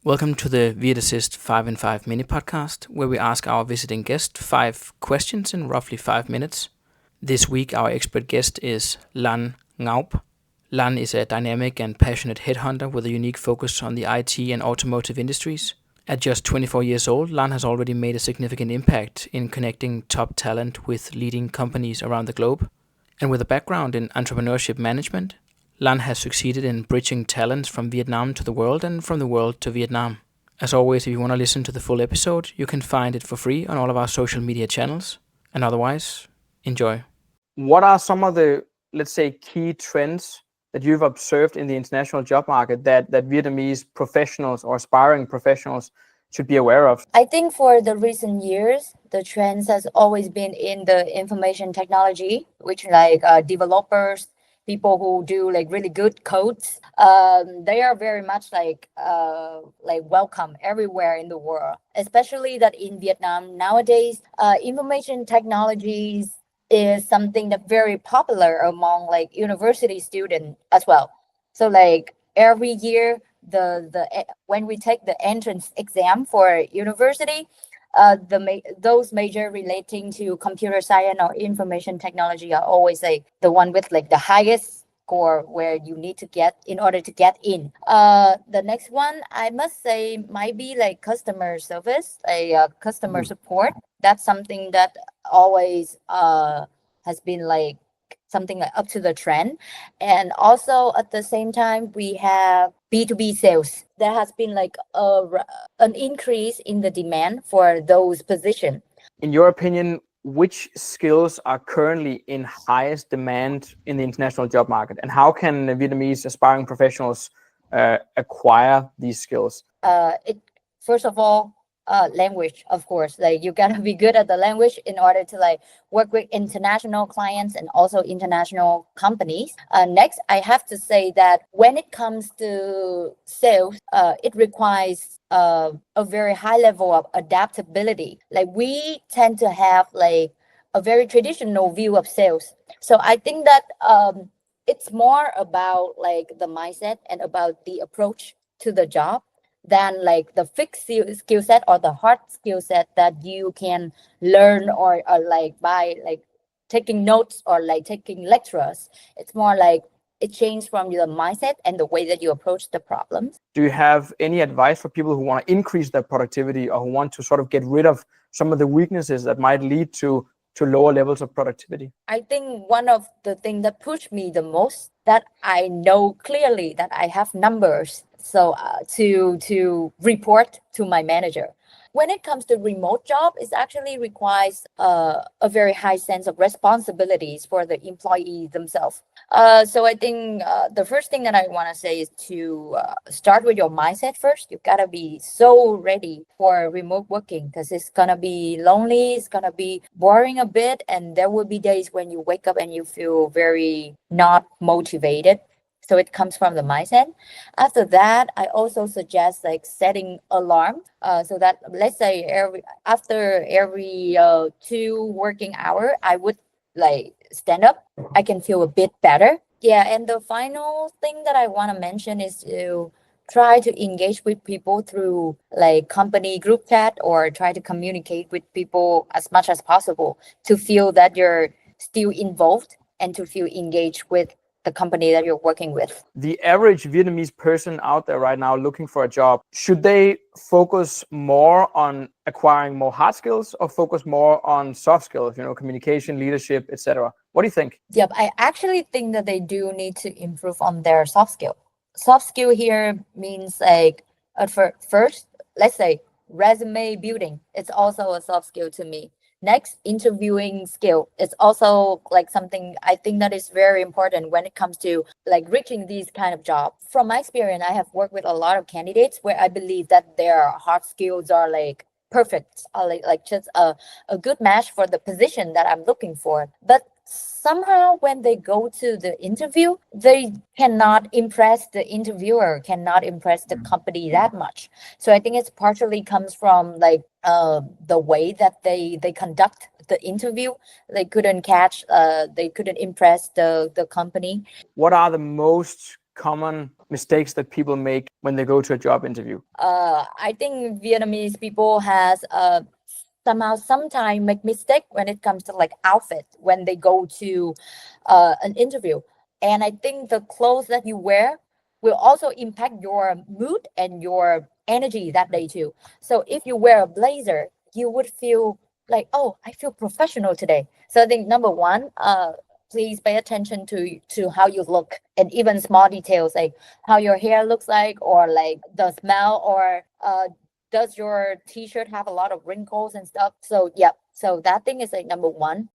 Welcome to the VietAssist 5 in 5 mini podcast, where we ask our visiting guest 5 questions in roughly 5 minutes. This week, our expert guest is Lan Ngoc. Lan is a dynamic and passionate headhunter with a unique focus on the IT and automotive industries. At just 24 years old, Lan has already made a significant impact in connecting top talent with leading companies around the globe. And with a background in entrepreneurship management, Lan has succeeded in bridging talents from Vietnam to the world and from the world to Vietnam. As always, if you want to listen to the full episode, you can find it for free on all of our social media channels. And otherwise, enjoy. What are some of the, let's say, key trends that you've observed in the international job market that Vietnamese professionals or aspiring professionals should be aware of? I think for the recent years, the trends has always been in the information technology, which developers, people who do like really good codes. They are very much like welcome everywhere in the world, especially that in Vietnam nowadays, information technologies is something that's very popular among like university students as well. So like every year, when we take the entrance exam for university, those major relating to computer science or information technology are always like the one with like the highest score where you need to get in order to get in. The next one I must say might be like customer service, customer support. That's something that always has been like something like up to the trend. And also at the same time, we have B2B sales. There has been like an increase in the demand for those positions. In your opinion, which skills are currently in highest demand in the international job market, and how can Vietnamese aspiring professionals acquire these skills? First of all, language, of course. Like you gotta be good at the language in order to like work with international clients and also international companies. Next, I have to say that when it comes to sales, it requires a very high level of adaptability. Like we tend to have like a very traditional view of sales. So I think that it's more about like the mindset and about the approach to the job than like the fixed skill set or the hard skill set that you can learn or like by like taking notes or like taking lectures. It's more like it changes from your mindset and the way that you approach the problems. Do you have any advice for people who want to increase their productivity or who want to sort of get rid of some of the weaknesses that might lead to lower levels of productivity? I think one of the things that pushed me the most, that I know clearly that I have numbers so to report to my manager. When it comes to remote job, it actually requires a very high sense of responsibilities for the employee themselves. So I think the first thing that I want to say is to start with your mindset first. You gotta be so ready for remote working because it's gonna be lonely, it's gonna be boring a bit, and there will be days when you wake up and you feel very not motivated. So it comes from the mindset. After that, I also suggest like setting alarm so that let's say after every 2 working hour, I would like stand up. I can feel a bit better. Yeah, and the final thing that I want to mention is to try to engage with people through like company group chat or try to communicate with people as much as possible to feel that you're still involved and to feel engaged with the company that you're working with. The average Vietnamese person out there right now looking for a job, should they focus more on acquiring more hard skills or focus more on soft skills, communication, leadership, etc.? What do you think? Yep, I actually think that they do need to improve on their soft skill. Soft skill here means like at first, let's say resume building. It's also a soft skill to me. Next, interviewing skill. It's also like something I think that is very important when it comes to like reaching these kind of jobs. From my experience, I have worked with a lot of candidates where I believe that their hard skills are like perfect, or like just a good match for the position that I'm looking for. But somehow when they go to the interview, they cannot impress the interviewer, cannot impress the company that much. So I think it's partially comes from like the way that they conduct the interview. They couldn't impress the company. What are the most common mistakes that people make when they go to a job interview? I think Vietnamese people has sometimes make mistake when it comes to like outfit when they go to an interview. And I think the clothes that you wear will also impact your mood and your energy that day too. So if you wear a blazer, you would feel like, oh, I feel professional today. So I think number one, please pay attention to how you look, and even small details like how your hair looks like, or like the smell, or does your t-shirt have a lot of wrinkles and stuff. So yeah, so that thing is like number one.